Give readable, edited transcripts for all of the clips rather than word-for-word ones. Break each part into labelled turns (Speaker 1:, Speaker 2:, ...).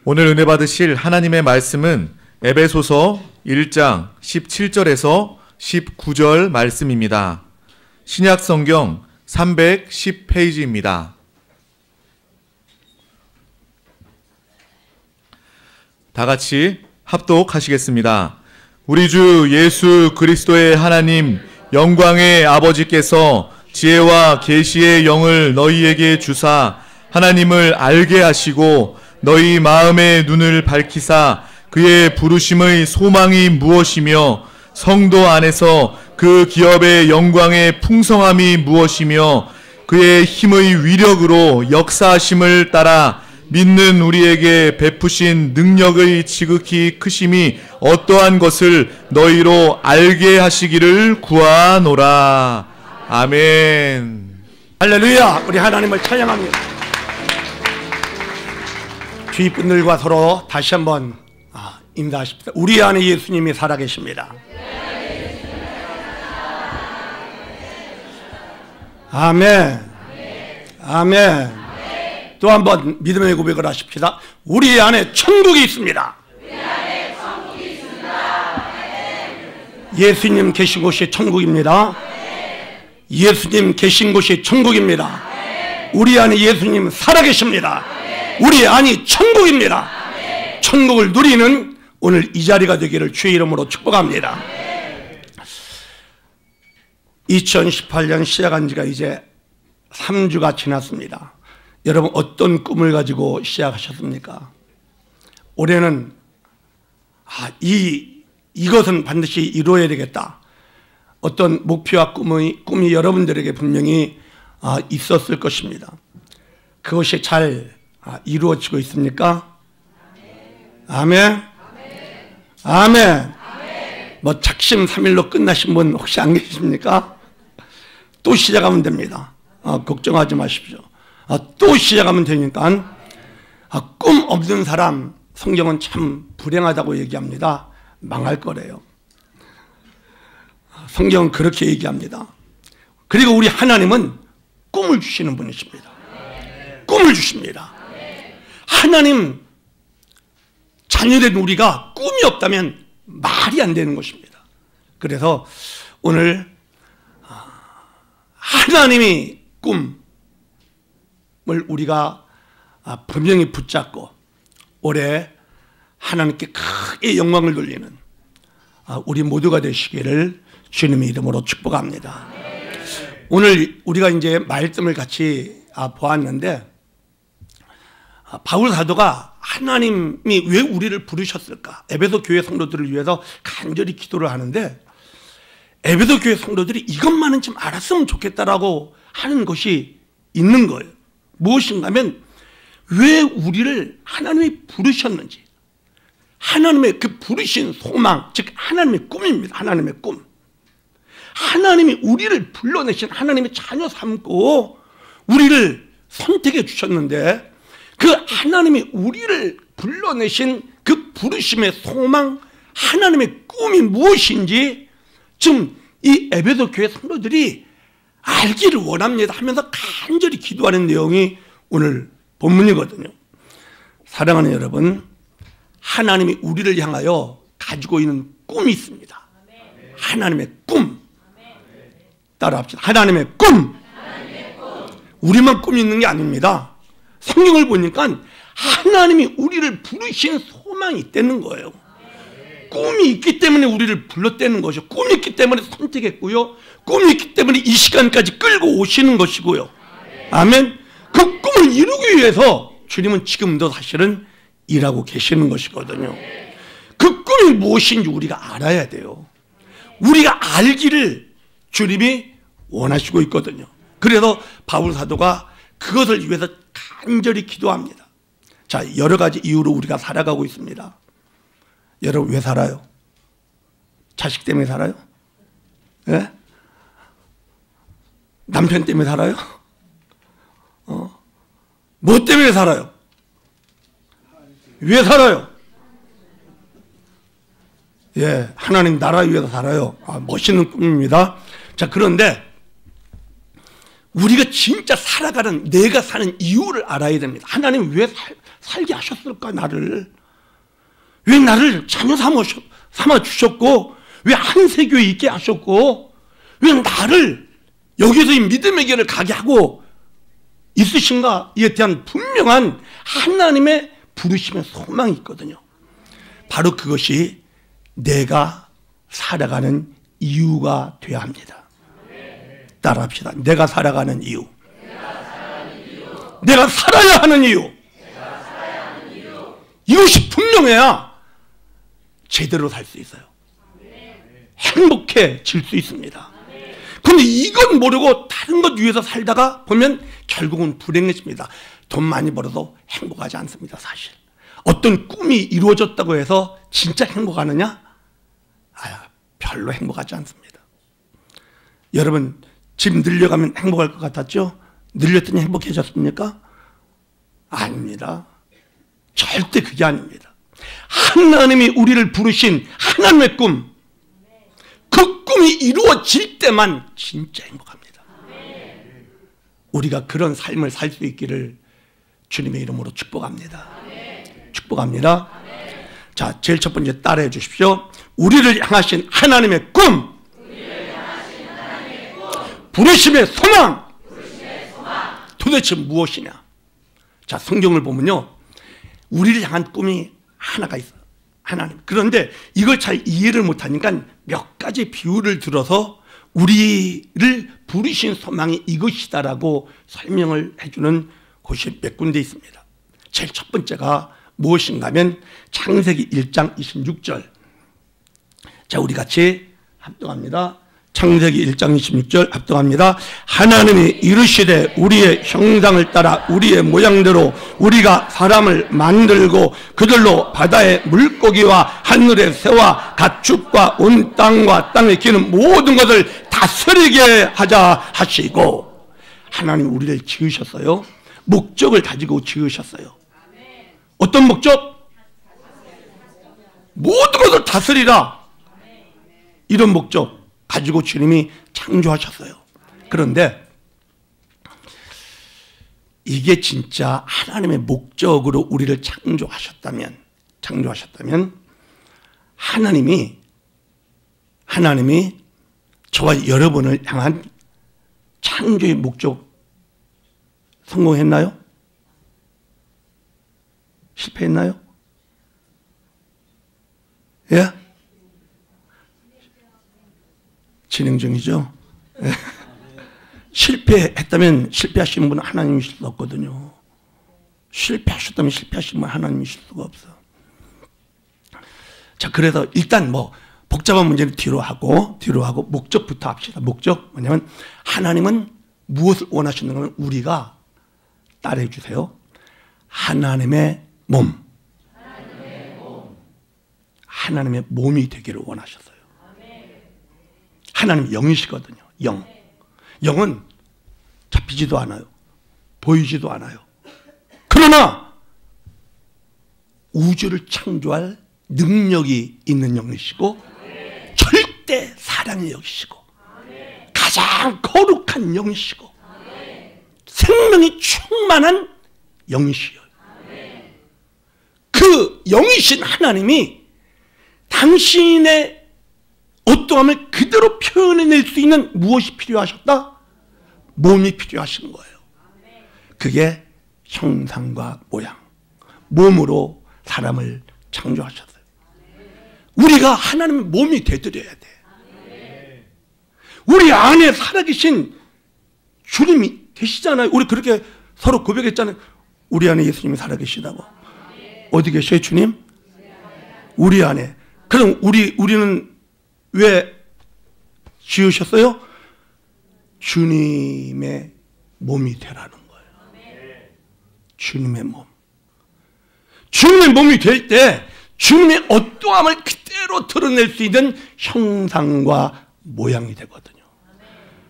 Speaker 1: 오늘 은혜 받으실 하나님의 말씀은 에베소서 1장 17절에서 19절 말씀입니다. 신약 성경 310페이지입니다. 다 같이 합독하시겠습니다. 우리 주 예수 그리스도의 하나님 영광의 아버지께서 지혜와 계시의 영을 너희에게 주사 하나님을 알게 하시고 너희 마음의 눈을 밝히사 그의 부르심의 소망이 무엇이며 성도 안에서 그 기업의 영광의 풍성함이 무엇이며 그의 힘의 위력으로 역사하심을 따라 믿는 우리에게 베푸신 능력의 지극히 크심이 어떠한 것을 너희로 알게 하시기를 구하노라. 아멘.
Speaker 2: 할렐루야. 우리 하나님을 찬양합니다. 주위 분들과 서로 다시 한번 인사하십시다. 우리 안에 예수님이 살아계십니다. 아멘. 아멘. 또 한번 믿음의 고백을 하십시다. 우리 안에 천국이 있습니다. 예수님 계신 곳이 천국입니다. 예수님 계신 곳이 천국입니다. 우리 안에 예수님 살아계십니다. 우리 안이 천국입니다. 천국을 누리는 오늘 이 자리가 되기를 주의 이름으로 축복합니다. 2018년 시작한 지가 이제 3주가 지났습니다. 여러분 어떤 꿈을 가지고 시작하셨습니까? 올해는 이것은 반드시 이루어야 되겠다. 어떤 목표와 꿈이 여러분들에게 분명히 있었을 것입니다. 그것이 잘 이루어지고 있습니까? 아멘. 아멘. 뭐 작심삼일로 끝나신 분 혹시 안 계십니까? 또 시작하면 됩니다. 걱정하지 마십시오. 또 시작하면 되니까. 꿈 없는 사람 성경은 참 불행하다고 얘기합니다. 망할 거래요. 성경은 그렇게 얘기합니다. 그리고 우리 하나님은 꿈을 주시는 분이십니다. 꿈을 주십니다. 하나님 자녀된 우리가 꿈이 없다면 말이 안 되는 것입니다. 그래서 오늘 하나님이 꿈을 우리가 분명히 붙잡고 올해 하나님께 크게 영광을 돌리는 우리 모두가 되시기를 주님의 이름으로 축복합니다. 오늘 우리가 이제 말씀을 같이 보았는데 바울 사도가 하나님이 왜 우리를 부르셨을까? 에베소 교회 성도들을 위해서 간절히 기도를 하는데 에베소 교회 성도들이 이것만은 좀 알았으면 좋겠다라고 하는 것이 있는 거예요. 무엇인가 하면 왜 우리를 하나님이 부르셨는지, 하나님의 그 부르신 소망, 즉 하나님의 꿈입니다. 하나님의 꿈. 하나님이 우리를 불러내신 하나님의 자녀 삼고 우리를 선택해 주셨는데 그 하나님이 우리를 불러내신 그 부르심의 소망, 하나님의 꿈이 무엇인지 지금 이 에베소 교회 성도들이 알기를 원합니다 하면서 간절히 기도하는 내용이 오늘 본문이거든요. 사랑하는 여러분, 하나님이 우리를 향하여 가지고 있는 꿈이 있습니다. 하나님의 꿈. 따라합시다. 하나님의 꿈. 우리만 꿈이 있는 게 아닙니다. 성경을 보니까 하나님이 우리를 부르신 소망이 있다는 거예요. 꿈이 있기 때문에 우리를 불렀다는 것이고, 꿈이 있기 때문에 선택했고요, 꿈이 있기 때문에 이 시간까지 끌고 오시는 것이고요. 아멘. 그 꿈을 이루기 위해서 주님은 지금도 사실은 일하고 계시는 것이거든요. 그 꿈이 무엇인지 우리가 알아야 돼요. 우리가 알기를 주님이 원하시고 있거든요. 그래서 바울 사도가 그것을 위해서 간절히 기도합니다. 자, 여러 가지 이유로 우리가 살아가고 있습니다. 여러분 왜 살아요? 자식 때문에 살아요? 예? 남편 때문에 살아요? 뭐 때문에 살아요? 왜 살아요? 예, 하나님 나라 위해서 살아요. 멋있는 꿈입니다. 자, 그런데 우리가 진짜 살아가는, 내가 사는 이유를 알아야 됩니다. 하나님 왜 살게 하셨을까? 나를 왜 나를 자녀 삼아 주셨고, 왜 한세교에 있게 하셨고, 왜 나를 여기서 이 믿음의 길을 가게 하고 있으신가에 대한 분명한 하나님의 부르심의 소망이 있거든요. 바로 그것이 내가 살아가는 이유가 되어야 합니다. 따라합시다. 내가 살아가는 이유. 내가 살아야 하는 이유. 이것이 분명해야 제대로 살 수 있어요. 행복해질 수 있습니다. 그런데 이건 모르고 다른 것 위해서 살다가 보면 결국은 불행해집니다. 돈 많이 벌어도 행복하지 않습니다. 사실 어떤 꿈이 이루어졌다고 해서 진짜 행복하느냐? 별로 행복하지 않습니다. 여러분 집 늘려가면 행복할 것 같았죠? 늘렸더니 행복해졌습니까? 아닙니다. 절대 그게 아닙니다. 하나님이 우리를 부르신 하나님의 꿈, 그 꿈이 이루어질 때만 진짜 행복합니다. 우리가 그런 삶을 살 수 있기를 주님의 이름으로 축복합니다. 축복합니다. 자, 제일 첫 번째 따라해 주십시오. 우리를 향하신 하나님의 꿈, 부르심의 소망. 도대체 무엇이냐? 자, 성경을 보면요, 우리를 향한 꿈이 하나가 있어요. 하나님. 그런데 이걸 잘 이해를 못하니까 몇 가지 비유를 들어서 우리를 부르신 소망이 이것이다라고 설명을 해주는 곳이 몇 군데 있습니다. 제일 첫 번째가 무엇인가 하면 창세기 1장 26절. 자, 우리 같이 합동합니다. 창세기 1장 26절 합동합니다. 하나님이 이르시되 우리의 형상을 따라 우리의 모양대로 우리가 사람을 만들고 그들로 바다의 물고기와 하늘의 새와 가축과 온 땅과 땅에 기는 모든 것을 다스리게 하자 하시고, 하나님 우리를 지으셨어요. 목적을 가지고 지으셨어요. 어떤 목적? 모든 것을 다스리라. 이런 목적 가지고 주님이 창조하셨어요. 그런데 이게 진짜 하나님의 목적으로 우리를 창조하셨다면 하나님이 저와 여러분을 향한 창조의 목적 성공했나요? 실패했나요? 예? 진행 중이죠. 실패했다면 실패하신 분은 하나님이실 수 없거든요. 실패하셨다면 실패하신 분은 하나님이실 수가 없어. 자, 그래서 일단 복잡한 문제는 뒤로 하고 목적부터 합시다. 목적 뭐냐면 하나님은 무엇을 원하시는가? 우리가 따라해 주세요. 하나님의 몸이 되기를 원하셨어요. 하나님은 영이시거든요. 영은 잡히지도 않아요. 보이지도 않아요. 그러나 우주를 창조할 능력이 있는 영이시고 절대 사랑의 영이시고 가장 거룩한 영이시고 생명이 충만한 영이시요. 그 영이신 하나님이 당신의 어떠함을 그대로 표현해낼 수 있는 무엇이 필요하셨다? 몸이 필요하신 거예요. 그게 형상과 모양, 몸으로 사람을 창조하셨어요. 우리가 하나님의 몸이 되드려야 돼. 우리 안에 살아계신 주님이 계시잖아요. 우리 그렇게 서로 고백했잖아요. 우리 안에 예수님이 살아계시다고. 어디 계셔요, 주님? 우리 안에. 그럼 우리는 왜 지으셨어요? 주님의 몸이 되라는 거예요. 주님의 몸. 주님의 몸이 될 때 주님의 어떠함을 그대로 드러낼 수 있는 형상과 모양이 되거든요.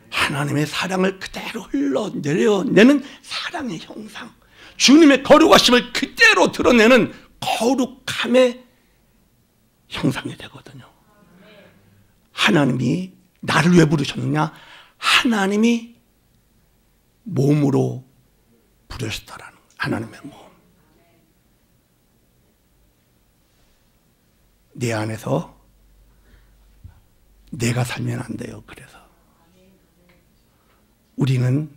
Speaker 2: 하나님의 사랑을 그대로 흘러내려내는 사랑의 형상, 주님의 거룩하심을 그대로 드러내는 거룩함의 형상이 되거든요. 하나님이 나를 왜 부르셨느냐? 하나님이 몸으로 부르셨다라는 거예요. 하나님의 몸. 내 안에서 내가 살면 안 돼요. 그래서 우리는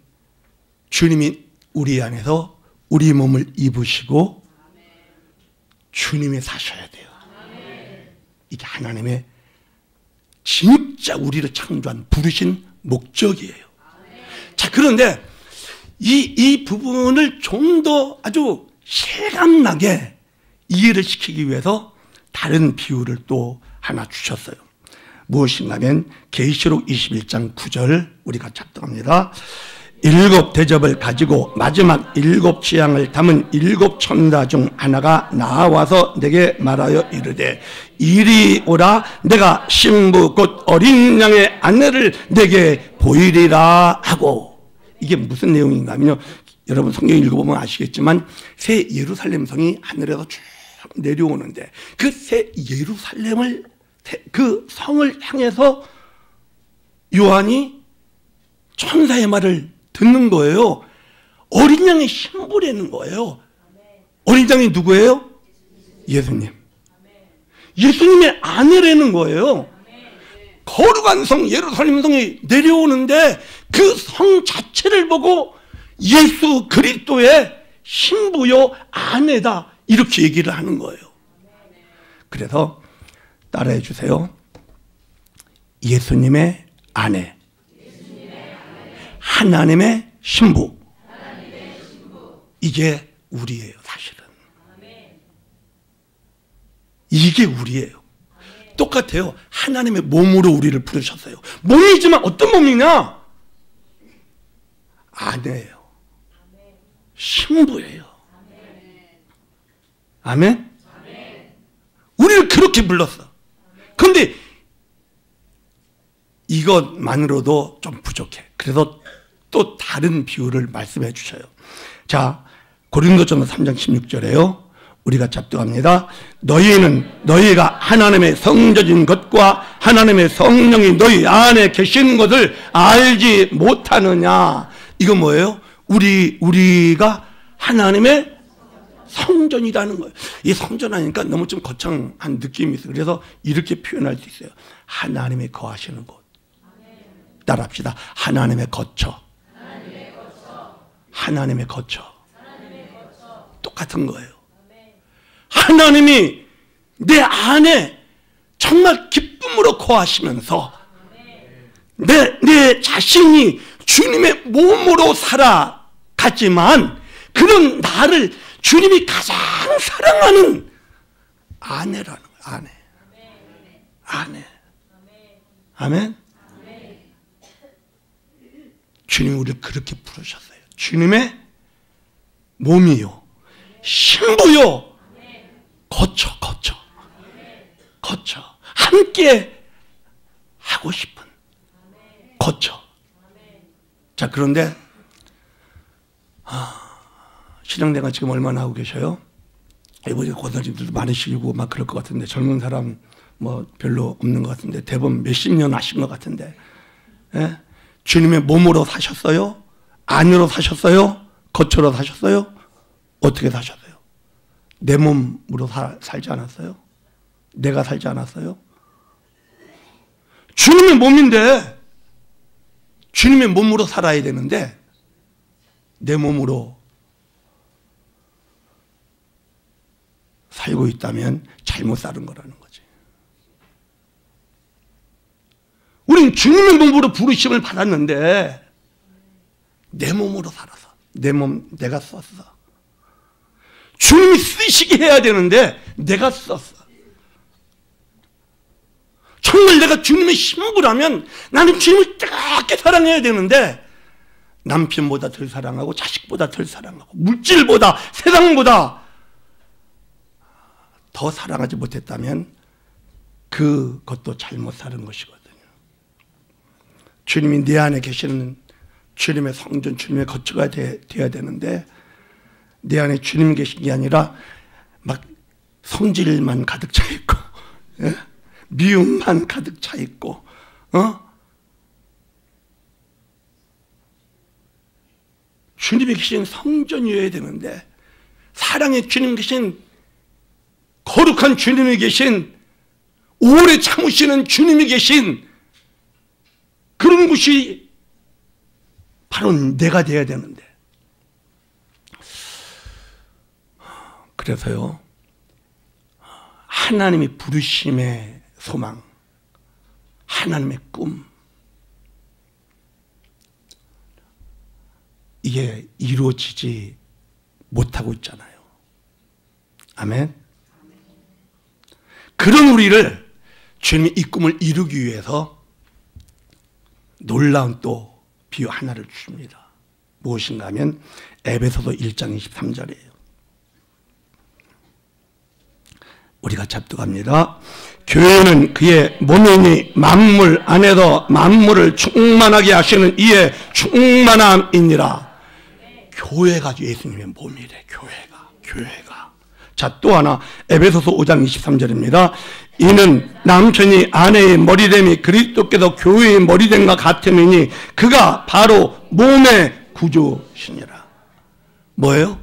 Speaker 2: 주님이 우리 안에서 우리 몸을 입으시고 주님이 사셔야 돼요. 이게 하나님의 진짜 우리를 창조한 부르신 목적이에요. 자, 그런데 이 부분을 좀 더 아주 실감나게 이해를 시키기 위해서 다른 비유를 또 하나 주셨어요. 무엇인가 하면 계시록 21장 9절 우리가 작성합니다. 7 대접을 가지고 마지막 7 취향을 담은 7 천사 중 하나가 나와서 내게 말하여 이르되 이리 오라. 내가 신부 곧 어린 양의 아내를 내게 보이리라 하고. 이게 무슨 내용인가 하면요, 여러분 성경 읽어보면 아시겠지만 새 예루살렘 성이 하늘에서 쭉 내려오는데 그 새 예루살렘을, 그 성을 향해서 요한이 천사의 말을 듣는 거예요. 어린 양의 신부라는 거예요. 어린 양이 누구예요? 예수님. 예수님의 아내라는 거예요. 거룩한 성 예루살렘 성이 내려오는데 그 성 자체를 보고 예수 그리스도의 신부요 아내다 이렇게 얘기를 하는 거예요. 그래서 따라해 주세요. 예수님의 아내, 하나님의 신부. 이게 우리예요. 사실은 이게 우리예요. 똑같아요. 하나님의 몸으로 우리를 부르셨어요. 몸이지만 어떤 몸이냐? 아내예요. 신부예요. 아멘? 우리를 그렇게 불렀어. 그런데 이것만으로도 좀 부족해. 그래서 또 다른 비유를 말씀해 주셔요. 자, 고린도전서 3장 16절에요. 우리가 잡동합니다. 너희가 하나님의 성전인 것과 하나님의 성령이 너희 안에 계시는 것을 알지 못하느냐. 이거 뭐예요? 우리가 하나님의 성전이라는 거예요. 이 성전 하니까 너무 좀 거창한 느낌이 있어요. 그래서 이렇게 표현할 수 있어요. 하나님의 거하시는 곳. 따라합시다. 하나님의 거처. 하나님의 거처. 똑같은 거예요. 하나님이 내 안에 정말 기쁨으로 거하시면서 내 자신이 주님의 몸으로 살아갔지만 그런 나를 주님이 가장 사랑하는 아내라는 거예요. 아내. 아멘. 주님이 우리를 그렇게 부르셨어요. 주님의 몸이요, 신부요, 거처. 함께 하고 싶은 거처. 자, 그런데 신앙생활 지금 얼마나 하고 계셔요? 이번에 고사님들도 많으시고 막 그럴 것 같은데, 젊은 사람 뭐 별로 없는 것 같은데, 대부분 몇십 년 하신 것 같은데, 예? 주님의 몸으로 사셨어요? 안으로 사셨어요? 거처로 사셨어요? 어떻게 사셨어요? 내 몸으로 살지 않았어요? 내가 살지 않았어요? 주님의 몸인데, 주님의 몸으로 살아야 되는데 내 몸으로 살고 있다면 잘못 사는 거라는 거지. 우린 주님의 몸으로 부르심을 받았는데 내 몸으로 살아서, 내 몸 내가 썼어. 주님이 쓰시게 해야 되는데 내가 썼어. 정말 내가 주님의 신부라면 나는 주님을 뜨겁게 사랑해야 되는데 남편보다 덜 사랑하고 자식보다 덜 사랑하고 물질보다 세상보다 더 사랑하지 못했다면 그것도 잘못 사는 것이거든요. 주님이 내 안에 계시는 주님의 성전, 주님의 거처가 돼야 되는데 내 안에 주님 계신 게 아니라 막 성질만 가득 차 있고, 예? 미움만 가득 차 있고, 주님이 계신 성전이어야 되는데, 사랑의 주님 계신, 거룩한 주님이 계신, 오래 참으시는 주님이 계신 그런 곳이 바로 내가 돼야 되는데, 그래서요, 하나님의 부르심의 소망, 하나님의 꿈, 이게 이루어지지 못하고 있잖아요. 아멘. 그런 우리를 주님이 이 꿈을 이루기 위해서 놀라운 또 비유 하나를 주십니다. 무엇인가 하면 에베소서 1장 23절이에요. 우리가 잡독합니다. 교회는 그의 몸이니 만물 안에서 만물을 충만하게 하시는 이의 충만함이니라. 교회가 예수님의 몸이래. 교회가. 자, 또 하나 에베소서 5장 23절입니다. 이는 남편이 아내의 머리됨이 그리스도께서 교회의 머리됨과 같음이니 그가 바로 몸의 구주시니라. 뭐예요?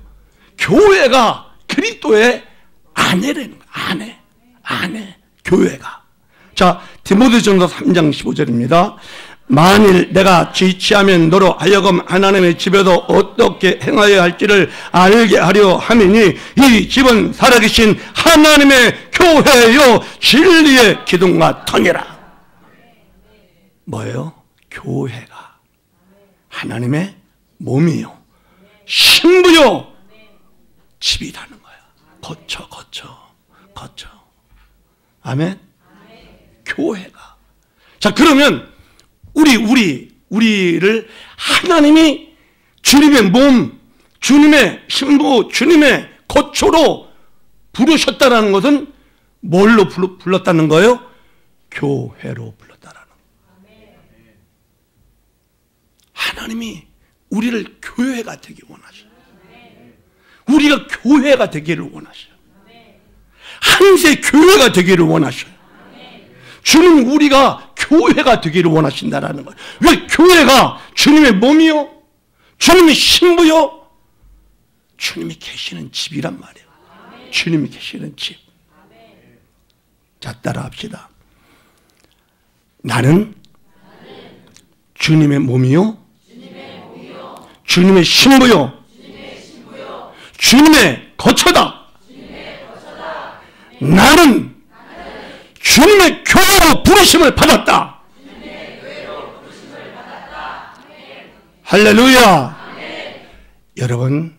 Speaker 2: 교회가 그리스도의 아내라는 거예요. 아내. 교회가. 자, 디모데전서 3장 15절입니다. 만일 내가 지치하면 너로 하여금 하나님의 집에서 어떻게 행하여야 할지를 알게 하려 함이니 이 집은 살아계신 하나님의 교회요 진리의 기둥과 터니라. 뭐예요? 교회가 하나님의 몸이요 신부요 집이라는 거야. 거쳐. 아멘. 교회가. 자, 그러면 우리를 하나님이 주님의 몸, 주님의 신부, 주님의 거처로 부르셨다라는 것은 뭘로 불렀다는 거예요? 교회로 불렀다라는 거예요. 하나님이 우리를 교회가 되기 원하셔요. 우리가 교회가 되기를 원하셔요. 한세 교회가 되기를 원하셔요. 주님 우리가 교회가 되기를 원하신다라는 거예요. 왜? 교회가 주님의 몸이요 주님의 신부요 주님이 계시는 집이란 말이에요. 주님이 계시는 집. 자, 따라합시다. 나는 주님의 몸이요 주님의 신부요 주님의 거처다. 나는 주님의 교회로 부르심을 받았다. 할렐루야. 여러분,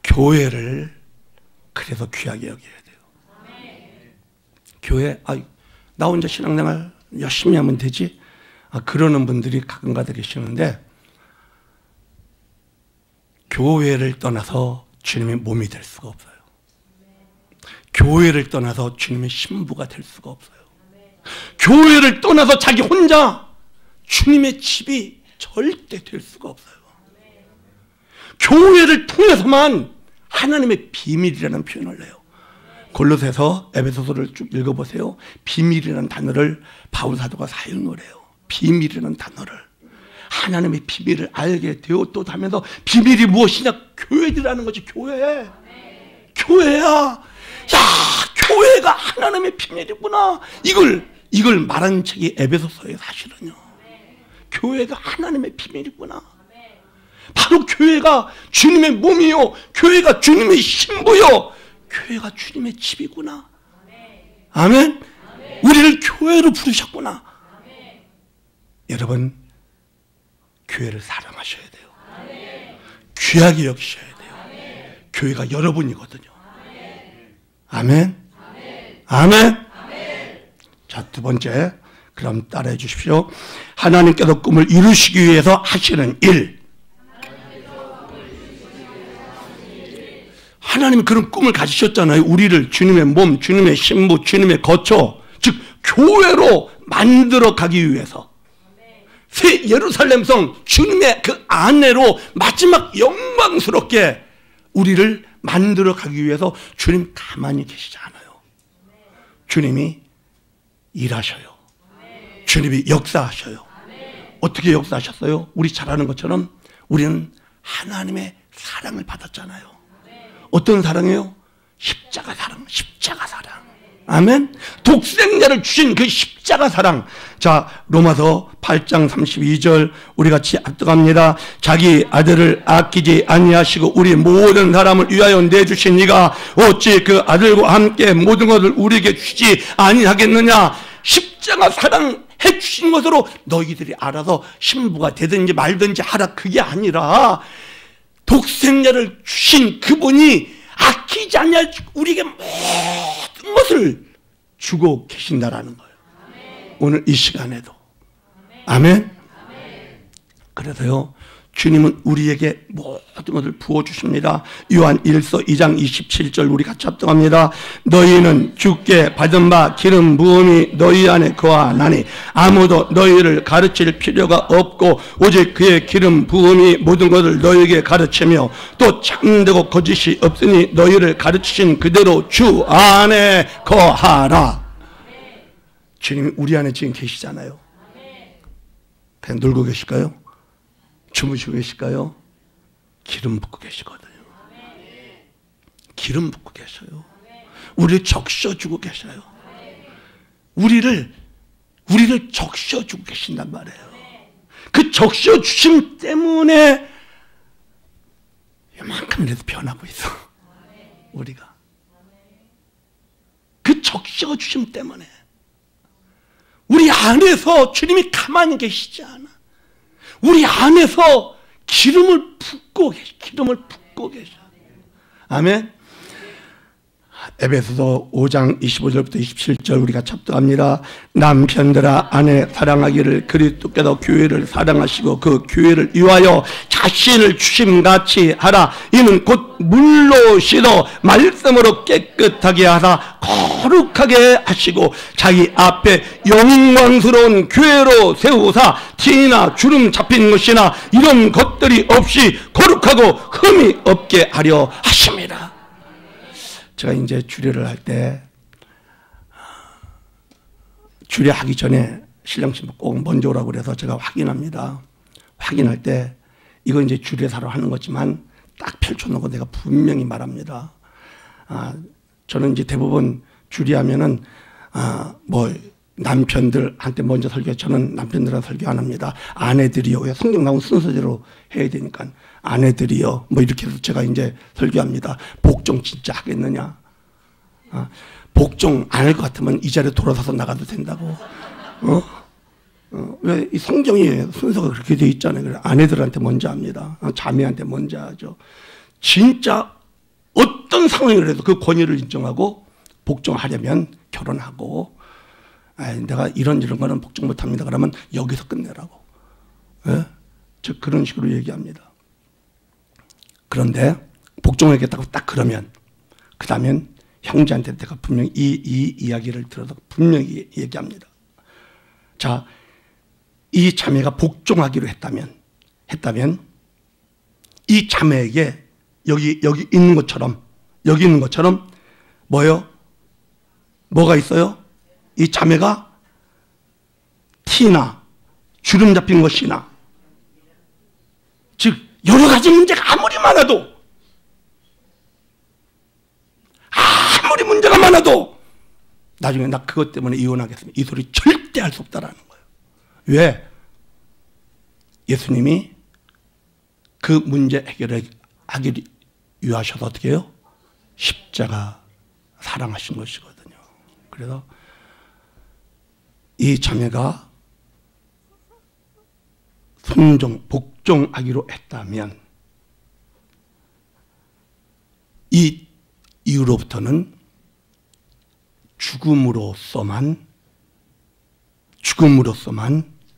Speaker 2: 교회를 그래서 귀하게 여겨야 돼요. 교회, 나 혼자 신앙생활 열심히 하면 되지? 그러는 분들이 가끔가다 계시는데, 교회를 떠나서 주님의 몸이 될 수가 없어요. 교회를 떠나서 주님의 신부가 될 수가 없어요. 교회를 떠나서 자기 혼자 주님의 집이 절대 될 수가 없어요. 교회를 통해서만 하나님의 비밀이라는 표현을 해요. 골로새서 에베소서를 쭉 읽어보세요. 비밀이라는 단어를 바울 사도가 사용을 해요. 비밀이라는 단어를. 하나님의 비밀을 알게 되었다 하면서 비밀이 무엇이냐? 교회라는 거지. 교회야. 야, 교회가 하나님의 비밀이구나. 이걸 말한 책이 에베소서예요, 사실은요. 교회가 하나님의 비밀이구나. 바로 교회가 주님의 몸이요, 교회가 주님의 신부요, 교회가 주님의 집이구나. 아멘. 우리를 교회로 부르셨구나. 여러분, 교회를 사랑하셔야 돼요. 귀하게 여기셔야 돼요. 교회가 여러분이거든요. 아멘. 자, 두 번째, 그럼 따라해 주십시오. 하나님께서 꿈을 이루시기 위해서 하시는 일. 하나님이 그런 꿈을 가지셨잖아요. 우리를 주님의 몸, 주님의 신부, 주님의 거처, 즉 교회로 만들어 가기 위해서 새 예루살렘 성 주님의 그 아내로 마지막 영광스럽게 우리를 만들어 가기 위해서 주님 가만히 계시지 않아요. 주님이 일하셔요. 주님이 역사하셔요. 어떻게 역사하셨어요? 우리 잘 아는 것처럼 우리는 하나님의 사랑을 받았잖아요. 어떤 사랑이에요? 십자가 사랑, 십자가 사랑. 아멘. 독생자를 주신 그 십자가 사랑. 자, 로마서 8장 32절 우리 같이 압독합니다. 자기 아들을 아끼지 아니하시고 우리 모든 사람을 위하여 내주신 이가 어찌 그 아들과 함께 모든 것을 우리에게 주지 아니하겠느냐. 십자가 사랑 해주신 것으로 너희들이 알아서 신부가 되든지 말든지 하라. 그게 아니라 독생자를 주신 그분이 아끼지 아니할 우리에게 모든 것을 주고 계신다라는 거예요. 오늘 이 시간에도. 아멘. 그래서요, 주님은 우리에게 모든 것을 부어주십니다. 요한 1서 2장 27절 우리 같이 합독합니다. 너희는 주께 받은 바 기름 부음이 너희 안에 거하나니 아무도 너희를 가르칠 필요가 없고 오직 그의 기름 부음이 모든 것을 너희에게 가르치며 또 참되고 거짓이 없으니 너희를 가르치신 그대로 주 안에 거하라. 주님이 우리 안에 지금 계시잖아요. 그냥 놀고 계실까요? 주무시고 계실까요? 기름 붓고 계시거든요. 기름 붓고 계셔요. 우리를 적셔주고 계셔요. 우리를 적셔주고 계신단 말이에요. 그 적셔주심 때문에 이만큼이라도 변하고 있어. 우리가 그 적셔주심 때문에 우리 안에서 주님이 가만히 계시지 않아. 우리 안에서 기름을 붓고 계셔. 아멘. 에베소서 5장 25절부터 27절 우리가 합독합니다. 남편들아 아내 사랑하기를 그리스도께서 교회를 사랑하시고 그 교회를 위하여 자신을 주심같이 하라. 이는 곧 물로 씻어 말씀으로 깨끗하게 하사 거룩하게 하시고 자기 앞에 영광스러운 교회로 세우사 티나 주름 잡힌 것이나 이런 것들이 없이 거룩하고 흠이 없게 하려 하십니다. 제가 이제 주례를 할 때 주례하기 전에 신랑 신부 꼭 먼저 오라고 그래서 제가 확인합니다. 확인할 때 이거 이제 주례사로 하는 거지만 딱 펼쳐놓고 내가 분명히 말합니다. 저는 이제 대부분 주례하면은 뭐 남편들한테 먼저 설교, 저는 남편들한테 설교 안 합니다. 아내들이요. 왜 성경 나온 순서대로 해야 되니까 아내들이요. 뭐 이렇게 해서 제가 이제 설교합니다. 복종 진짜 하겠느냐? 복종 안 할 것 같으면 이 자리에 돌아서서 나가도 된다고. 왜 이 성경이 순서가 그렇게 돼 있잖아요. 그래 아내들한테 먼저 합니다. 자매한테 먼저 하죠. 진짜 어떤 상황이라도 그 권위를 인정하고 복종하려면 결혼하고. 내가 이런 거는 복종 못합니다. 그러면 여기서 끝내라고. 예? 즉 그런 식으로 얘기합니다. 그런데 복종하겠다고 딱 그러면 그 다음엔 형제한테 내가 분명히 이 이야기를 들어서 분명히 얘기합니다. 자, 이 자매가 복종하기로 했다면 이 자매에게 여기 있는 것처럼 뭐가 있어요? 이 자매가 티나 주름 잡힌 것이나 즉 여러 가지 문제가 아무리 문제가 많아도 나중에 나 그것 때문에 이혼하겠습니다. 이 소리 절대 할 수 없다라는 거예요. 왜? 예수님이 그 문제 해결하기 위하셔서 어떻게 해요? 십자가 사랑하신 것이거든요. 그래서 이 자매가 복종하기로 했다면 이 이후로부터는 죽음으로서만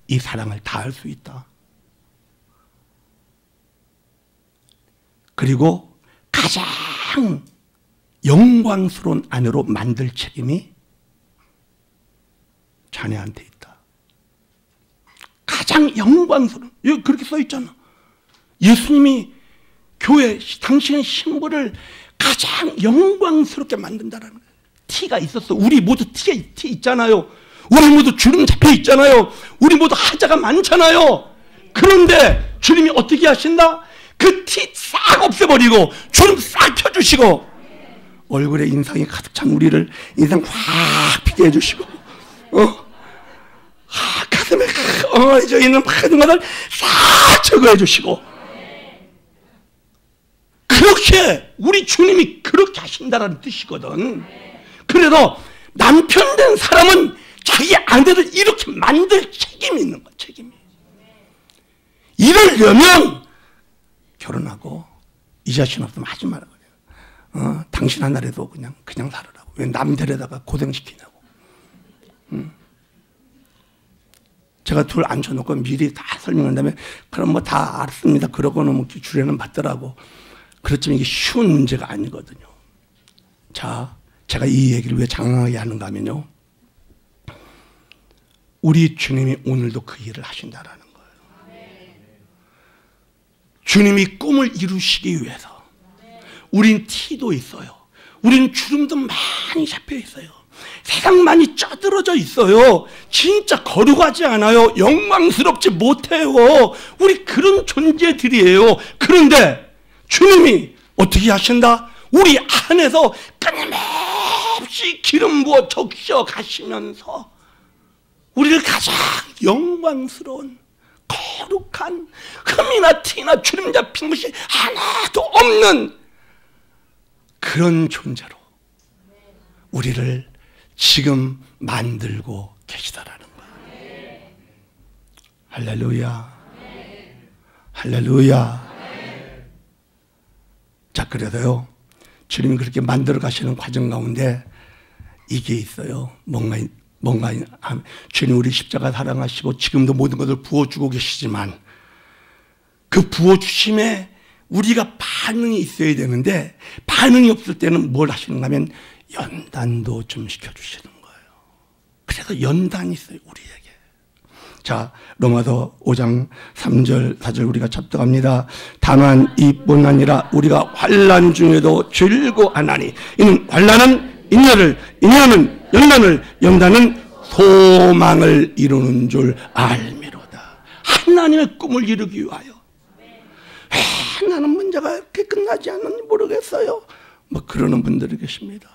Speaker 2: 이 사랑을 다할 수 있다. 그리고 가장 영광스러운 아내로 만들 책임이 자네한테 있다. 가장 영광스러운, 여기 그렇게 써 있잖아. 예수님이 교회, 당신의 신부를 가장 영광스럽게 만든다라는 거예요. 티가 있었어. 우리 모두 티 있잖아요. 우리 모두 주름 잡혀 있잖아요. 우리 모두 하자가 많잖아요. 그런데 주님이 어떻게 하신다? 그 티 싹 없애버리고 주름 싹 펴주시고 얼굴에 인상이 가득 찬 우리를 인상 확 피게 해주시고 가슴에 엉어져 있는 모든 것을 싹 제거해 주시고 그렇게 우리 주님이 그렇게 하신다는 뜻이거든. 그래도 남편 된 사람은 자기 아내를 이렇게 만들 책임이 있는 거야. 책임이. 이러려면 결혼하고 이 자신 없으면 하지 말라고 그래요. 당신 하나라도 그냥 살으라고. 왜 남 데려다가 고생시키냐고. 제가 둘 앉혀놓고 미리 다 설명한 다음에 그럼 뭐 다 알았습니다. 그러고는 뭐 주례는 받더라고. 그렇지만 이게 쉬운 문제가 아니거든요. 자, 제가 이 얘기를 왜 장황하게 하는가 하면요. 우리 주님이 오늘도 그 일을 하신다라는 거예요. 주님이 꿈을 이루시기 위해서 우린 티도 있어요. 우린 주름도 많이 잡혀 있어요. 세상 많이 쪄들어져 있어요. 진짜 거룩하지 않아요. 영광스럽지 못해요. 우리 그런 존재들이에요. 그런데 주님이 어떻게 하신다? 우리 안에서 끊임없이 기름 부어 적셔 가시면서 우리를 가장 영광스러운 거룩한 흠이나 티나 주름 잡힌 것이 하나도 없는 그런 존재로 우리를 지금 만들고 계시다라는 거예요. 할렐루야. 할렐루야. 자, 그래도요, 주님이 그렇게 만들어 가시는 과정 가운데 이게 있어요. 뭔가 주님 우리 십자가 사랑하시고 지금도 모든 것을 부어주고 계시지만 그 부어주심에 우리가 반응이 있어야 되는데 반응이 없을 때는 뭘 하시는가 하면 연단도 좀 시켜주시는 거예요. 그래서 연단이 있어요, 우리에게. 자, 로마서 5장 3절 4절 우리가 접속합니다. 다만 이뿐 아니라 우리가 환난 중에도 즐거워하나니 이는 환난은 인연은 연단을 연단은 소망을 이루는 줄 알미로다. 하나님의 꿈을 이루기 위하여. 왜 나는 문제가 이렇게 끝나지 않는지 모르겠어요. 뭐 그러는 분들이 계십니다.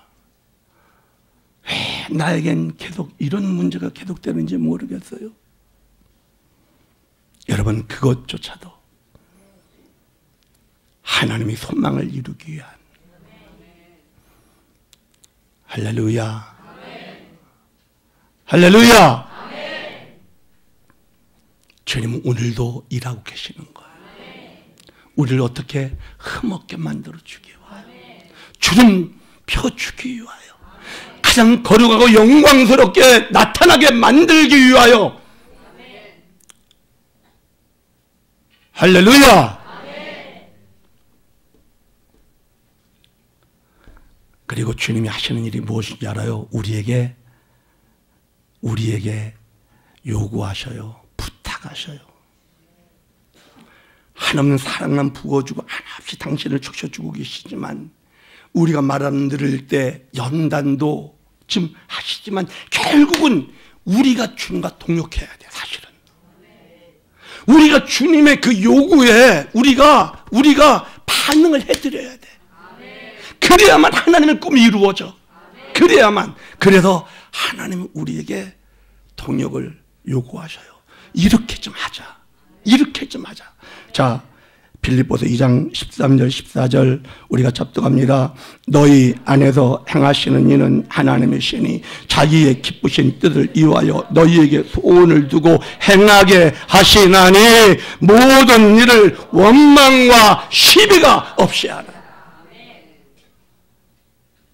Speaker 2: 왜 나에겐 계속 이런 문제가 계속되는지 모르겠어요. 여러분, 그것조차도 하나님이 소망을 이루기 위한 할렐루야. 할렐루야. 주님은 오늘도 일하고 계시는 거예요. 우리를 어떻게 흠없게 만들어주기 위하여, 주름 펴주기 위하여, 가장 거룩하고 영광스럽게 나타나게 만들기 위하여. 할렐루야. 그리고 주님이 하시는 일이 무엇인지 알아요? 우리에게 요구하셔요. 부탁하셔요. 한없는 사랑만 부어주고 한없이 당신을 적셔주고 계시지만 우리가 말하는 들을 때 연단도 좀 하시지만 결국은 우리가 주님과 동역해야 돼. 사실은 우리가 주님의 그 요구에 우리가 반응을 해드려야 돼. 그래야만 하나님의 꿈이 이루어져. 그래야만. 그래서 하나님은 우리에게 동역을 요구하셔요. 이렇게 좀 하자. 이렇게 좀 하자. 자, 빌립보서 2장 13절 14절 우리가 접속합니다. 너희 안에서 행하시는 이는 하나님의 신이 자기의 기쁘신 뜻을 이루하여 너희에게 소원을 두고 행하게 하시나니 모든 일을 원망과 시비가 없이 하라.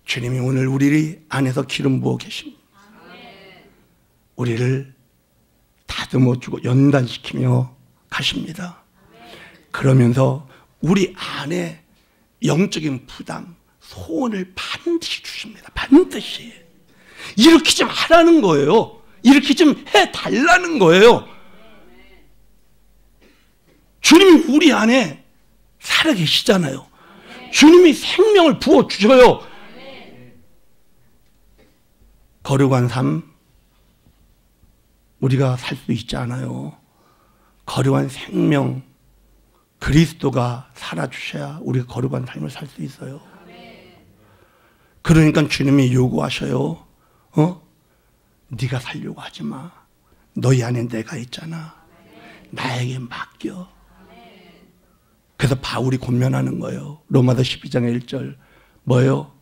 Speaker 2: 주님이 오늘 우리 안에서 기름 부어 계십니다. 우리를 다듬어 주고 연단시키며 가십니다. 그러면서 우리 안에 영적인 부담, 소원을 반드시 주십니다. 반드시. 이렇게 좀 하라는 거예요. 이렇게 좀 해달라는 거예요. 주님이 우리 안에 살아계시잖아요. 주님이 생명을 부어주셔요. 거룩한 삶 우리가 살 수 있지 않아요. 거룩한 생명 그리스도가 살아주셔야 우리가 거룩한 삶을 살 수 있어요. 그러니까 주님이 요구하셔요. 네가 살려고 하지 마. 너희 안에 내가 있잖아. 나에게 맡겨. 그래서 바울이 권면하는 거예요. 로마서 12장 1절 뭐예요?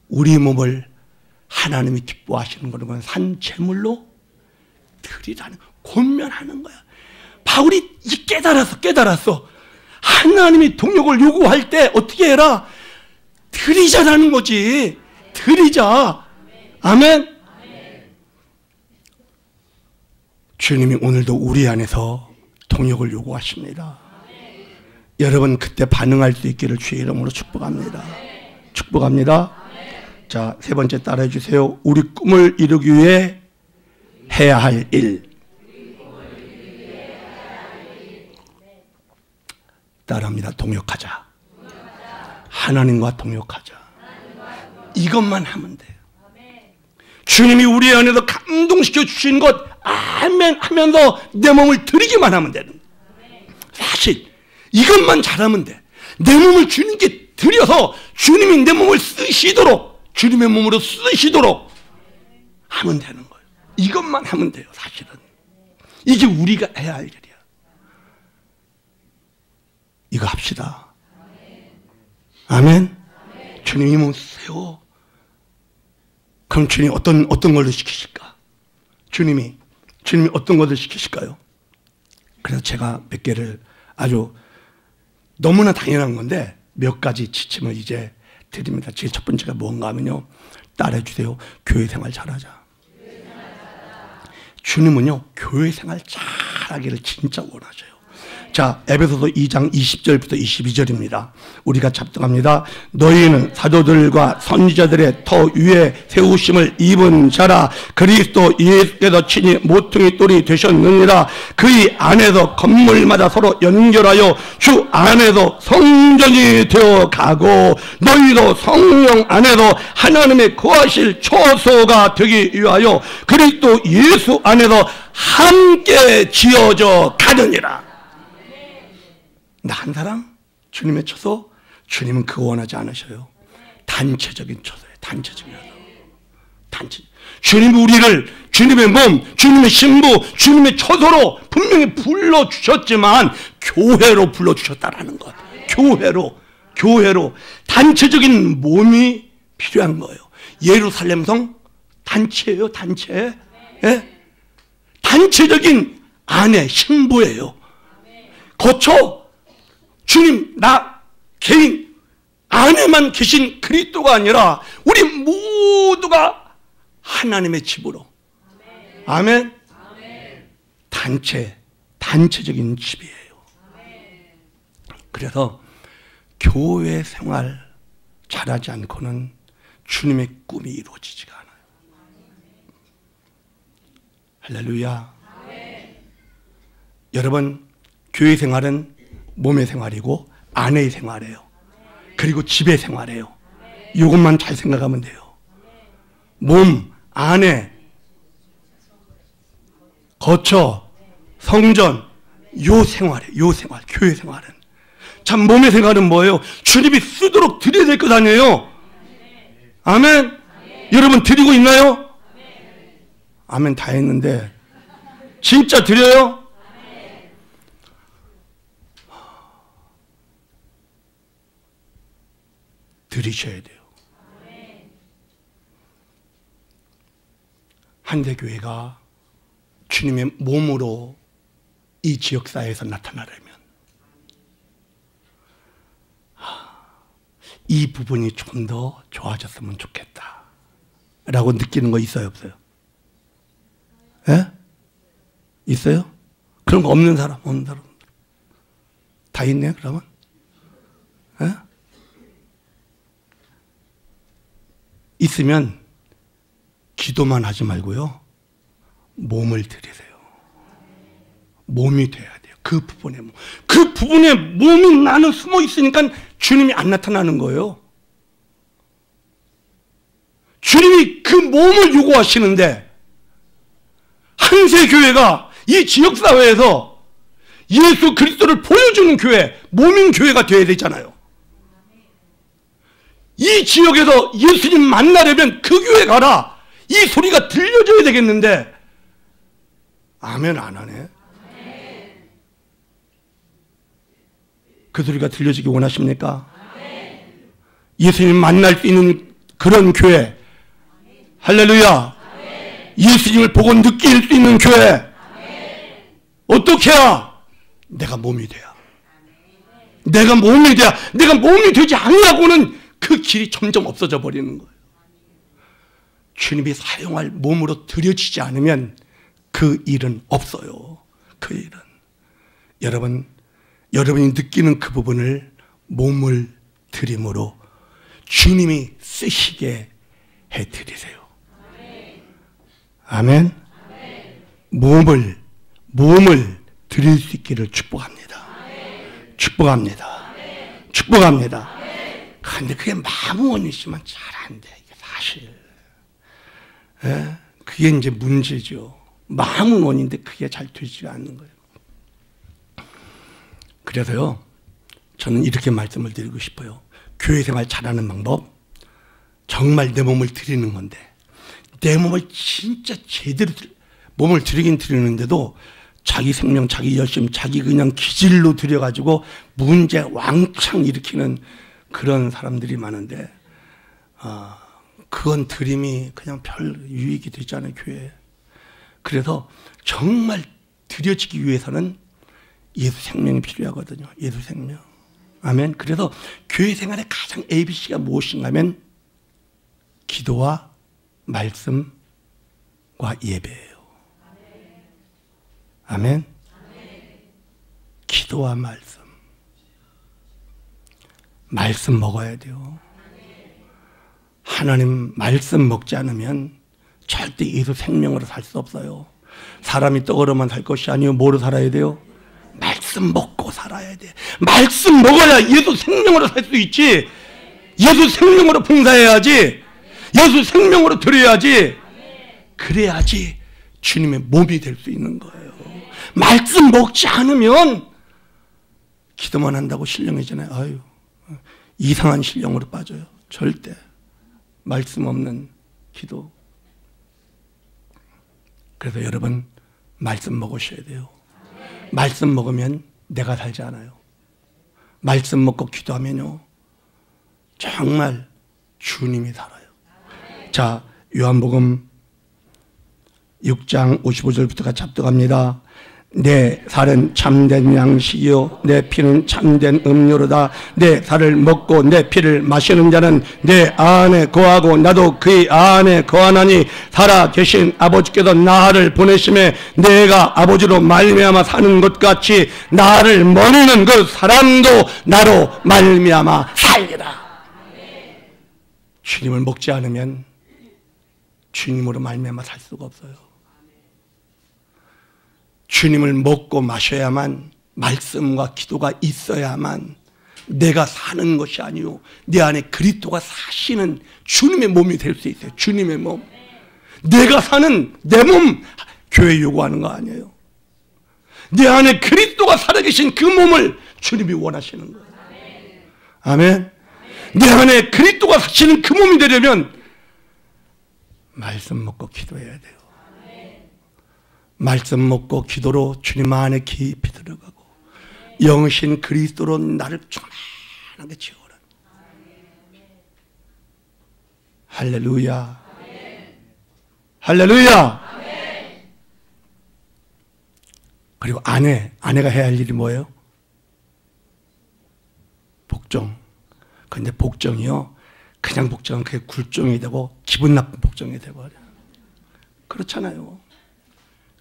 Speaker 2: 우리 몸을 하나님이 기뻐하시는 거는 산 제물로 드리라는 권면하는 거야. 바울이 깨달았어. 하나님이 동력을 요구할 때 어떻게 해라? 드리자라는 거지. 드리자. 아멘. 주님이 오늘도 우리 안에서 동력을 요구하십니다. 여러분 그때 반응할 수 있기를 주의 이름으로 축복합니다. 축복합니다. 자, 세 번째 따라해 주세요. 우리 꿈을 이루기 위해 해야 할 일. 따라합니다. 동역하자. 하나님과 동역하자. 이것만 하면 돼요. 주님이 우리 안에서 감동시켜 주신 것 아멘 하면서 내 몸을 드리기만 하면 되는 거예요. 사실 이것만 잘하면 돼. 내 몸을 주님께 드려서 주님이 내 몸을 쓰시도록, 주님의 몸으로 쓰시도록 하면 되는 거예요. 이것만 하면 돼요. 사실은 이게 우리가 해야 할 일이야. 이거 합시다. 아멘. 주님이 이 몸 쓰세요. 그럼 주님이 어떤 걸로 시키실까? 주님이 어떤 것을 시키실까요? 그래서 제가 몇 개를 아주 너무나 당연한 건데 몇 가지 지침을 이제 드립니다. 제 첫 번째가 뭔가 하면요. 따라해 주세요. 교회 생활 잘하자. 주님은요. 교회 생활 잘하기를 진짜 원하셔요. 자, 에베소서 2장 20절부터 22절입니다. 우리가 잡동합니다. 너희는 사도들과 선지자들의 터 위에 세우심을 입은 자라. 그리스도 예수께서 친히 모퉁이 돌이 되셨느니라. 그의 안에서 건물마다 서로 연결하여 주 안에서 성전이 되어 가고 너희도 성령 안에서 하나님의 거하실 처소가 되기 위하여 그리스도 예수 안에서 함께 지어져 가느니라. 한 사람? 주님의 처소? 주님은 그거 원하지 않으셔요. 단체적인 처소예요. 단체적인 처소. 주님이 우리를 주님의 몸, 주님의 신부, 주님의 처소로 분명히 불러주셨지만 교회로 불러주셨다라는 것. 교회로 단체적인 몸이 필요한 거예요. 예루살렘 성 단체예요. 단체. 예? 단체적인 아내, 신부예요. 거쳐 주님, 나 개인 안에만 계신 그리스도가 아니라 우리 모두가 하나님의 집으로. 아멘. 단체적인 집이에요. 그래서 교회 생활 잘하지 않고는 주님의 꿈이 이루어지지가 않아요. 할렐루야. 여러분, 교회 생활은 몸의 생활이고 아내의 생활이에요. 그리고 집의 생활이에요. 이것만 잘 생각하면 돼요. 몸, 아내, 거처, 성전, 요 생활이에요. 교회 생활은. 참 몸의 생활은 뭐예요? 주님이 쓰도록 드려야 될 것 아니에요? 아멘? 여러분 드리고 있나요? 아멘 다 했는데 진짜 드려요? 드리셔야 돼요. 한대교회가 주님의 몸으로 이 지역사회에서 나타나려면 이 부분이 좀 더 좋아졌으면 좋겠다 라고 느끼는 거 있어요? 없어요? 예? 있어요? 그런 거 없는 사람? 다 있네요 그러면? 예? 있으면 기도만 하지 말고요. 몸을 들이세요. 몸이 돼야 돼요. 그 부분에 몸이 나는 숨어 있으니까 주님이 안 나타나는 거예요. 주님이 그 몸을 요구하시는데 한세교회가 이 지역사회에서 예수 그리스도를 보여주는 교회, 몸인 교회가 되어야 되잖아요. 이 지역에서 예수님 만나려면 그 교회 가라, 이 소리가 들려줘야 되겠는데 아멘 안 하네. 그 소리가 들려지기 원하십니까? 예수님 만날 수 있는 그런 교회, 할렐루야, 예수님을 보고 느낄 수 있는 교회, 어떻게 해야? 내가 몸이 돼야. 내가 몸이 돼야. 내가 몸이 되지 않으려고는 그 길이 점점 없어져 버리는 거예요. 주님이 사용할 몸으로 들여지지 않으면 그 일은 없어요. 그 일은. 여러분이 느끼는 그 부분을 몸을 드림으로 주님이 쓰시게 해드리세요. 아멘. 몸을 드릴 수 있기를 축복합니다. 축복합니다. 축복합니다. 그런데 그게 마음원이시면 잘 안 돼. 이게 사실. 예? 그게 이제 문제죠. 마음은 원인데 그게 잘 되지가 않는 거예요. 그래서요, 저는 이렇게 말씀을 드리고 싶어요. 교회 생활 잘하는 방법, 정말 내 몸을 드리는 건데, 내 몸을 진짜 제대로 몸을 드리긴 드리는데도 자기 생명, 자기 열심, 자기 그냥 기질로 들여가지고 문제 왕창 일으키는 그런 사람들이 많은데, 그건 드림이 그냥 별 유익이 되지 않아요, 교회에. 그래서 정말 드려지기 위해서는 예수 생명이 필요하거든요. 예수 생명. 아멘. 그래서 교회 생활의 가장 ABC가 무엇인가 하면 기도와 말씀과 예배예요. 아멘. 기도와 말씀 먹어야 돼요. 하나님 말씀 먹지 않으면 절대 예수 생명으로 살 수 없어요. 사람이 떡으로만 살 것이 아니요, 뭐로 살아야 돼요? 말씀 먹고 살아야 돼. 말씀 먹어야 예수 생명으로 살 수 있지. 예수 생명으로 봉사해야지. 예수 생명으로 드려야지. 그래야지 주님의 몸이 될 수 있는 거예요. 말씀 먹지 않으면 기도만 한다고 신령해지나요? 아유, 이상한 신령으로 빠져요. 절대. 말씀 없는 기도. 그래서 여러분, 말씀 먹으셔야 돼요. 말씀 먹으면 내가 살지 않아요. 말씀 먹고 기도하면요, 정말 주님이 살아요. 자, 요한복음 6장 55절부터 같이 합독합니다. 내 살은 참된 양식이요 내 피는 참된 음료로다. 내 살을 먹고 내 피를 마시는 자는 내 안에 거하고 나도 그의 안에 거하나니 살아계신 아버지께서 나를 보내심에 내가 아버지로 말미암아 사는 것 같이 나를 먹는 그 사람도 나로 말미암아 살리라. 주님을 먹지 않으면 주님으로 말미암아 살 수가 없어요. 주님을 먹고 마셔야만, 말씀과 기도가 있어야만 내가 사는 것이 아니요 내 안에 그리스도가 사시는 주님의 몸이 될 수 있어요. 주님의 몸. 내가 사는 내 몸 교회 요구하는 거 아니에요. 내 안에 그리스도가 살아계신 그 몸을 주님이 원하시는 거예요. 아멘. 내 안에 그리스도가 사시는 그 몸이 되려면 말씀 먹고 기도해야 돼요. 말씀 먹고 기도로 주님 안에 깊이 들어가고 영신 그리스도로 나를 충만하게 채워라. 할렐루야. 할렐루야. 그리고 아내가 해야 할 일이 뭐예요? 복종. 근데 복종이요, 그냥 복종은 그게 굴종이 되고 기분 나쁜 복종이 되버려요. 그렇잖아요.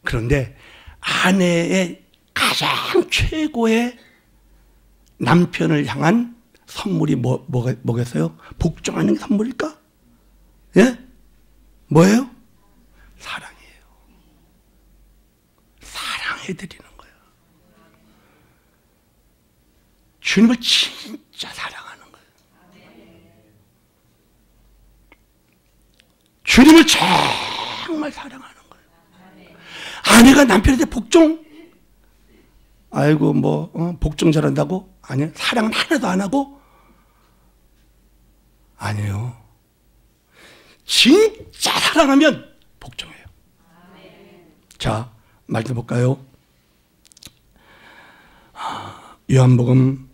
Speaker 2: 그런데 아내의 가장 최고의 남편을 향한 선물이 뭐겠어요? 복종하는 게 선물일까? 예? 뭐예요? 사랑이에요. 사랑해드리는 거예요. 주님을 진짜 사랑하는 거예요. 주님을 정말 사랑하는 거예요. 아내가 남편한테 복종? 아이고 복종 잘한다고? 아니요. 사랑은 하나도 안 하고? 아니에요. 진짜 사랑하면 복종해요. 자, 말씀 볼까요? 요한복음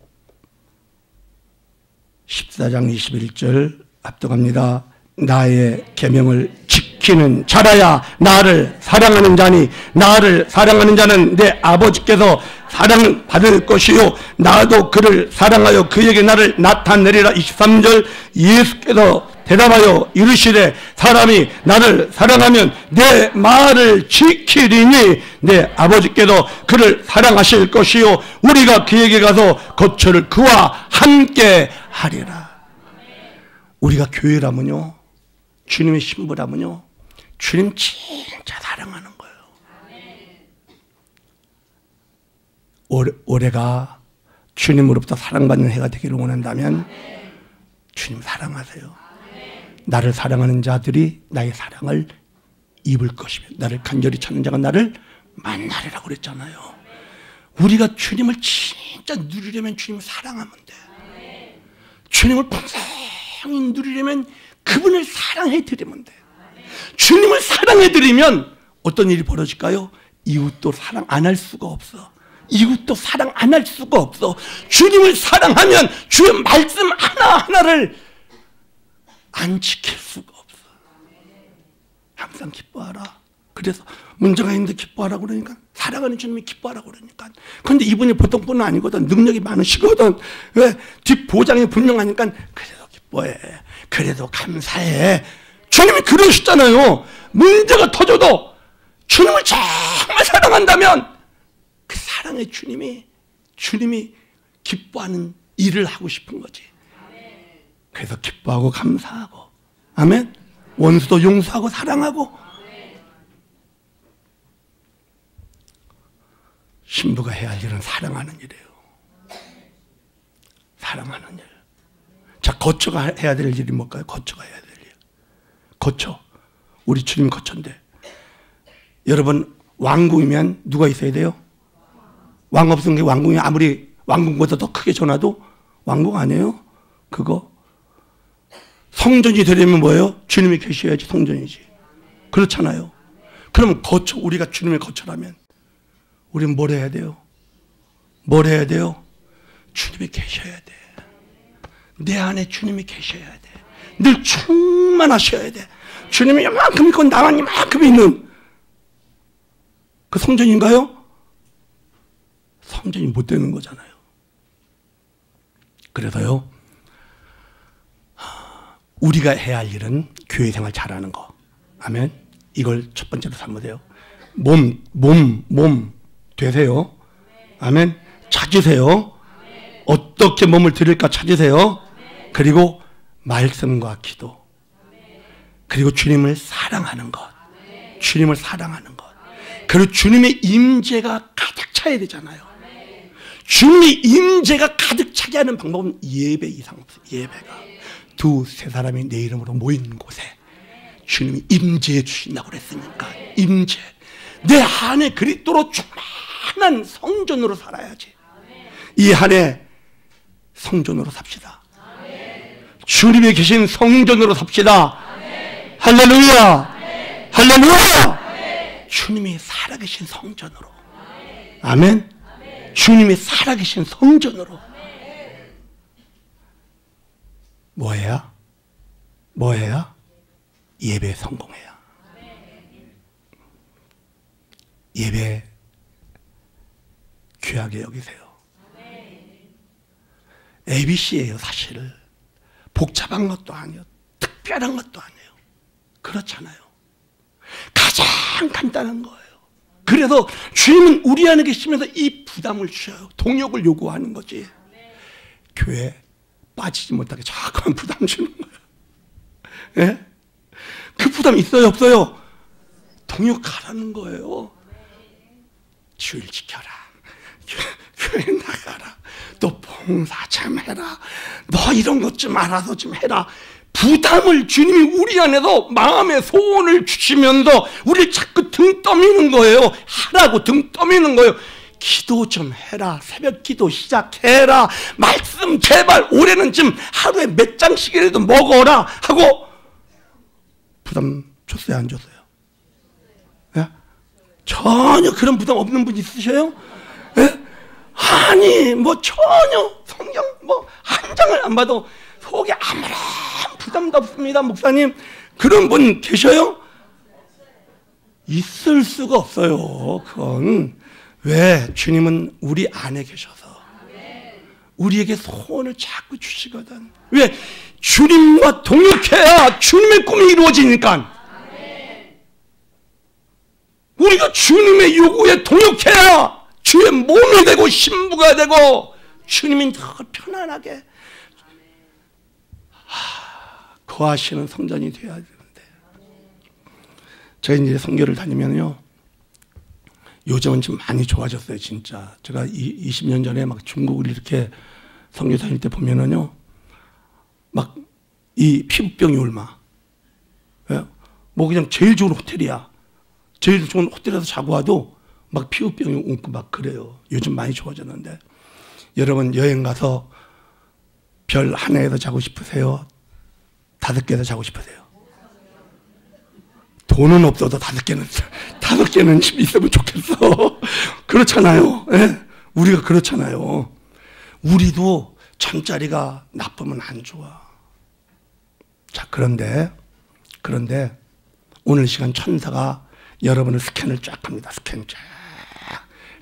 Speaker 2: 14장 21절 압도갑니다. 나의 계명을 지키는 자라야 나를 사랑하는 자니 나를 사랑하는 자는 내 아버지께서 사랑받을 것이요 나도 그를 사랑하여 그에게 나를 나타내리라. 23절 예수께서 대답하여 이르시되 사람이 나를 사랑하면 내 말을 지키리니 내 아버지께서 그를 사랑하실 것이요 우리가 그에게 가서 거처를 그와 함께 하리라. 우리가 교회라면요, 주님의 신부라면요, 주님 진짜 사랑하는 거예요. 올해가 주님으로부터 사랑받는 해가 되기를 원한다면 주님 사랑하세요. 나를 사랑하는 자들이 나의 사랑을 입을 것이며 나를 간절히 찾는 자가 나를 만나리라고 그랬잖아요. 우리가 주님을 진짜 누리려면 주님을 사랑하면 돼. 주님을 풍성히 누리려면 그분을 사랑해드리면 돼. 주님을 사랑해드리면 어떤 일이 벌어질까요? 이웃도 사랑 안 할 수가 없어. 이웃도 사랑 안 할 수가 없어. 주님을 사랑하면 주의 말씀 하나하나를 안 지킬 수가 없어. 항상 기뻐하라. 그래서 문제가 있는데 기뻐하라 그러니까, 사랑하는 주님이 기뻐하라 그러니까. 그런데 이분이 보통 분은 아니거든. 능력이 많으시거든. 왜? 뒷보장이 분명하니까 그래도 기뻐해. 그래도 감사해. 주님이 그러셨잖아요. 문제가 터져도 주님을 정말 사랑한다면 그 사랑의 주님이 기뻐하는 일을 하고 싶은 거지. 그래서 기뻐하고 감사하고, 아멘. 원수도 용서하고 사랑하고. 신부가 해야 할 일은 사랑하는 일이에요. 사랑하는 일. 자, 거처가 해야 될 일이 뭘까요? 거처가 해야 될 일. 거처. 우리 주님 거처인데, 여러분 왕궁이면 누가 있어야 돼요? 왕 없은 게 왕궁이 아무리 왕궁보다 더 크게 전화도 왕궁 아니에요? 그거 성전이 되려면 뭐예요? 주님이 계셔야지 성전이지. 그렇잖아요. 그러면 거처, 우리가 주님의 거처라면 우리는 뭘 해야 돼요? 뭘 해야 돼요? 주님이 계셔야 돼. 내 안에 주님이 계셔야 돼. 늘 충만하셔야 돼. 주님이 이만큼 있고 나만 이만큼 있는 그 성전인가요? 성전이 못 되는 거잖아요. 그래서요, 우리가 해야 할 일은 교회 생활 잘하는 거. 아멘. 이걸 첫 번째로 삼으면 돼요. 몸 되세요. 아멘. 찾으세요. 어떻게 몸을 드릴까 찾으세요. 그리고 말씀과 기도. 그리고 주님을 사랑하는 것. 주님을 사랑하는 것. 그리고 주님의 임재가 가득 차야 되잖아요. 주님의 임재가 가득 차게 하는 방법은 예배 이상 없어요. 예배가. 두세 사람이 내 이름으로 모이는 곳에 주님이 임재해 주신다고 그랬으니까. 임재. 내 안에 그리스도로 충만한 성전으로 살아야지. 이 한해 성전으로 삽시다. 주님이 계신 성전으로 삽시다. 할렐루야. 할렐루야. 주님이 살아계신 성전으로. 아멘. 주님이 살아계신 성전으로. 뭐해야? 뭐해야? 예배 성공해야. 예배 귀하게 여기세요. ABC예요. 사실 복잡한 것도 아니에요. 특별한 것도 아니에요. 그렇잖아요. 가장 간단한 거예요. 그래서 주님은 우리 안에 계시면서 이 부담을 주셔요. 동역을 요구하는 거지. 교회 빠지지 못하게 자꾸만 부담 주는 거예요. 예? 그 부담 있어요, 없어요? 동역하라는 거예요. 주일 지켜라. 교회 나가라. 또 봉사 좀 해라. 너 이런 것 좀 알아서 좀 해라. 부담을 주님이 우리 안에서 마음의 소원을 주시면서 우리를 자꾸 등 떠미는 거예요. 하라고 등 떠미는 거예요. 기도 좀 해라. 새벽 기도 시작해라. 말씀 제발 올해는 좀 하루에 몇 장씩이라도 먹어라 하고 부담 줬어요, 안 줬어요? 예? 전혀 그런 부담 없는 분 있으셔요? 예? 아니 뭐 전혀 성경 뭐 한 장을 안 봐도 속에 아무런 부담도 없습니다, 목사님. 그런 분 계셔요? 있을 수가 없어요. 그건 왜? 주님은 우리 안에 계셔서 우리에게 소원을 자꾸 주시거든. 왜? 주님과 동역해야 주님의 꿈이 이루어지니까. 우리가 주님의 요구에 동역해야 주의 몸이 되고 신부가 되고 주님이 더 편안하게 거하시는 성전이 되어야 되는데, 제가 이제 선교를 다니면요, 요즘은 좀 많이 좋아졌어요, 진짜. 제가 20년 전에 막 중국을 이렇게 선교 다닐 때 보면은요, 막 이 피부병이 얼마, 예? 뭐 그냥 제일 좋은 호텔이야. 제일 좋은 호텔에서 자고 와도 막 피부병이 오고 막 그래요. 요즘 많이 좋아졌는데, 여러분 여행 가서 별 하나에서 자고 싶으세요? 5개에서 자고 싶으세요? 돈은 없어도 5개는 집에 있으면 좋겠어. 그렇잖아요. 예? 우리가 그렇잖아요. 우리도 잠자리가 나쁘면 안 좋아. 자, 그런데 오늘 시간 천사가 여러분을 스캔을 쫙 합니다. 스캔 쫙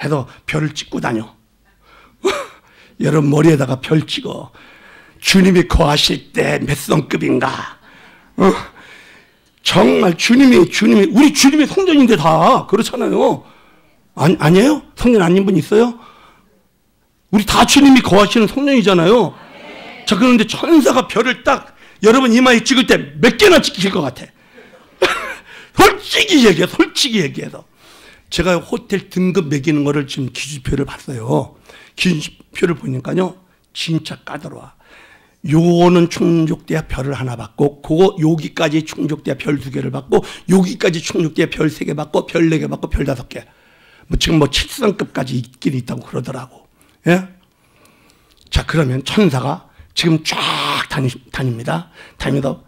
Speaker 2: 해서 별을 찍고 다녀. 여러분 머리에다가 별 찍어. 주님이 거하실 때 몇 성급인가? 정말 주님이 우리 주님의 성전인데 다 그렇잖아요. 아니에요? 성전 아닌 분 있어요? 우리 다 주님이 거하시는 성전이잖아요. 자, 그런데 천사가 별을 딱 여러분 이마에 찍을 때 몇 개나 찍힐 것 같아? 솔직히 얘기해서 제가 호텔 등급 매기는 거를 지금 기준표를 봤어요. 기준표를 보니까요, 진짜 까다로워. 요거는 충족돼야 별을 하나 받고, 그거 여기까지 충족돼야 별 2개를 받고, 여기까지 충족돼야 별 3개 받고, 별 4개 받고, 별 5개. 뭐 지금 뭐 7성급까지 있긴 있다고 그러더라고. 예? 자, 그러면 천사가 지금 쫙 다닙니다. 다니면서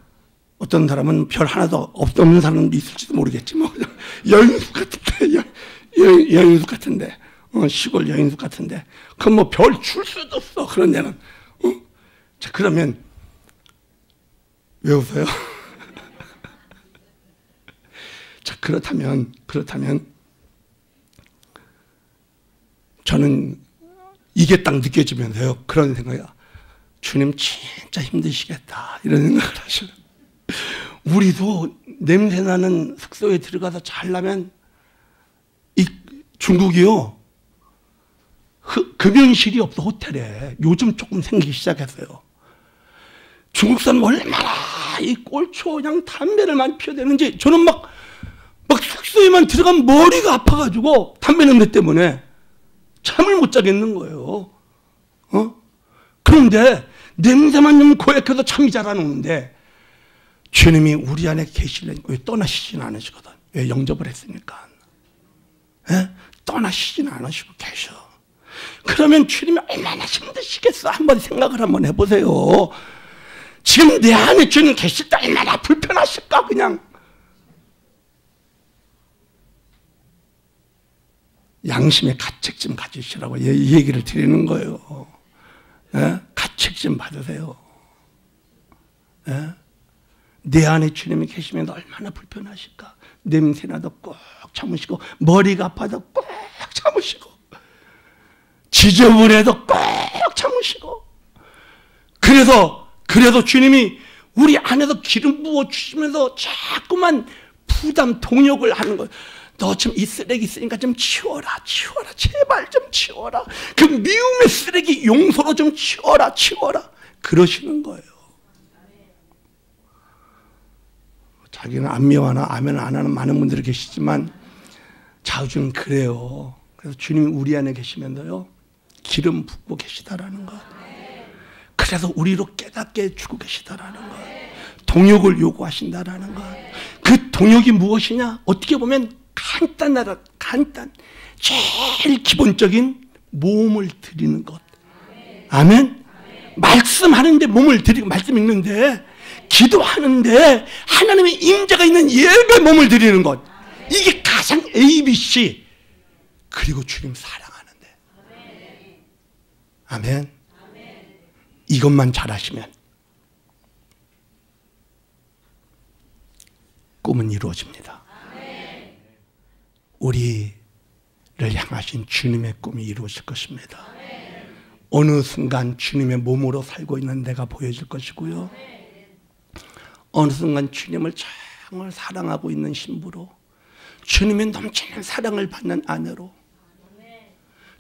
Speaker 2: 어떤 사람은 별 하나도 없는 사람도 있을지도 모르겠지. 뭐 여인숙 같은데, 여인숙 같은데, 시골 여인숙 같은데, 그럼 뭐 별 줄 수도 없어. 그런 데는. 자, 그러면 왜 웃어요? 자, 그렇다면 저는 이게 딱 느껴지면서요, 그런 생각이야. 주님 진짜 힘드시겠다, 이런 생각을 하셔요. 우리도 냄새나는 숙소에 들어가서 자려면 이 중국이요, 금연실이 없어, 호텔에. 요즘 조금 생기기 시작했어요. 중국 사람 얼마나 이 꼴초 그냥 담배를 많이 피워대는지, 저는 막 숙소에만 들어가면 머리가 아파가지고 담배 냄새 때문에 잠을 못 자겠는 거예요. 그런데 냄새만 좀 고약해서 잠이 잘 안 오는데, 주님이 우리 안에 계시려니까 떠나시진 않으시거든. 왜? 영접을 했으니까. 예? 떠나시진 않으시고 계셔. 그러면 주님이 얼마나 힘드시겠어? 한번 생각을 한번 해보세요. 지금 내 안에 주님 계실 때 얼마나 불편하실까? 그냥 양심의 가책 좀 가지시라고 이 얘기를 드리는 거예요. 예? 가책 좀 받으세요. 예? 내 안에 주님이 계시면 얼마나 불편하실까? 냄새나도 꼭 참으시고, 머리가 아파도 꼭 참으시고, 지저분해도 꼭 참으시고. 그래서 주님이 우리 안에서 기름 부어 주시면서 자꾸만 부담, 동역을 하는 거예요. 너 좀 이 쓰레기 있으니까 좀 치워라. 제발 좀 치워라. 그 미움의 쓰레기 용서로 좀 치워라. 그러시는 거예요. 자기는 안 미워하나 아멘 안 하는 많은 분들이 계시지만 자주는 그래요. 그래서 주님이 우리 안에 계시면서요, 기름 붓고 계시다라는 것. 그래서 우리로 깨닫게 해주고 계시다라는 것. 동역을 요구하신다라는 것. 그 동역이 무엇이냐? 어떻게 보면 간단. 제일 기본적인 몸을 드리는 것. 아멘. 말씀하는데 몸을 드리고, 말씀 읽는데, 기도하는데 하나님의 임재가 있는 예배 몸을 드리는 것. 이게 가장 ABC. 그리고 주님 사랑하는데. 아멘. 이것만 잘하시면 꿈은 이루어집니다. 우리를 향하신 주님의 꿈이 이루어질 것입니다. 어느 순간 주님의 몸으로 살고 있는 내가 보여질 것이고요. 어느 순간 주님을 정말 사랑하고 있는 신부로, 주님의 넘치는 사랑을 받는 아내로,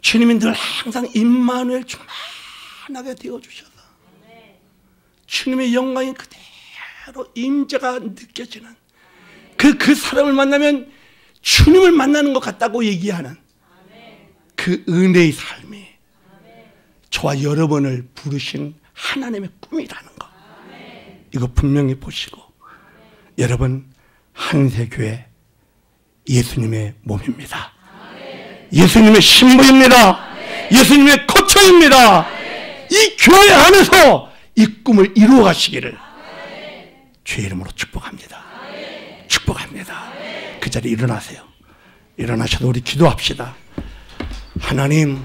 Speaker 2: 주님이 늘 항상 임마누엘 충만하게 되어주셔서 주님의 영광이 그대로 임재가 느껴지는 그 사람을 만나면 주님을 만나는 것 같다고 얘기하는 그 은혜의 삶이 저와 여러분을 부르신 하나님의 꿈이라는 것, 이거 분명히 보시고, 여러분, 한세교회 예수님의 몸입니다. 예수님의 신부입니다. 예수님의 거처입니다. 이 교회 안에서 이 꿈을 이루어 가시기를 주의 이름으로 축복합니다. 축복합니다. 그 자리에 일어나세요. 일어나셔도 우리 기도합시다. 하나님,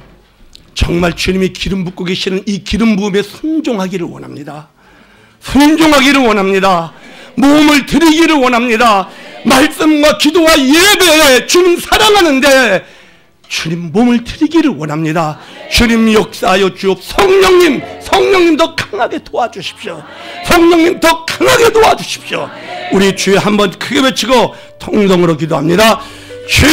Speaker 2: 정말 주님이 기름 붓고 계시는 이 기름 부음에 순종하기를 원합니다. 순종하기를 원합니다. 몸을 드리기를 원합니다. 말씀과 기도와 예배에 주님 사랑하는데 주님 몸을 드리기를 원합니다. 주님 역사하여 주옵소서. 성령님 더 강하게 도와주십시오. 성령님 더 강하게 도와주십시오. 우리 주여 한번 크게 외치고 통성으로 기도합니다. 주여!